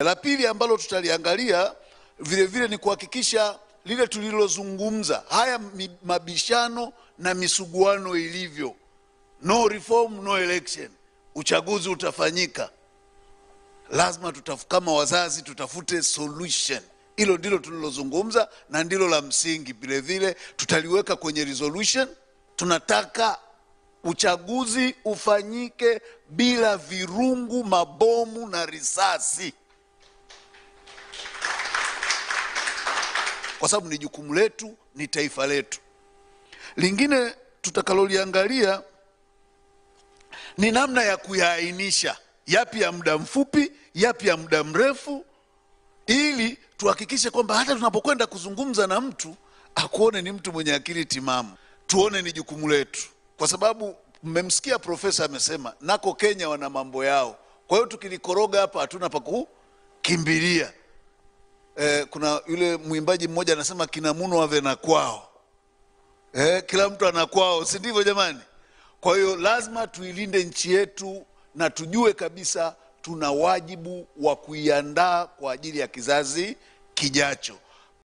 La pili ambalo tutaliangalia vile vile ni kuhakikisha lile tulilozungumza, haya mabishano na misuguano ilivyo, no reform no election, uchaguzi utafanyika, lazima kama wazazi tutafute solution. Hilo ndilo tulilozungumza na ndilo la msingi. Vile vile tutaliweka kwenye resolution. Tunataka uchaguzi ufanyike bila virungu, mabomu na risasi, kwa sababu ni jukumu letu, ni taifa letu. Lingine tutakaloliangalia ni namna ya kuyaainisha yapi ya muda mfupi, yapi ya muda mrefu, ili tuhakikishe kwamba hata tunapokwenda kuzungumza na mtu akuone ni mtu mwenye akili timamu, tuone ni jukumu letu. Kwa sababu mmemsikia profesa amesema nako Kenya wana mambo yao, kwa hiyo tukilikoroga hapa hatuna pa kukimbilia. Kuna yule mwimbaji mmoja anasema kina muno ave na kwao. Kila mtu ana kwao, si ndivyo jamani? Kwa hiyo lazima tuilinde nchi yetu na tujue kabisa tuna wajibu wa kuiandaa kwa ajili ya kizazi kijacho.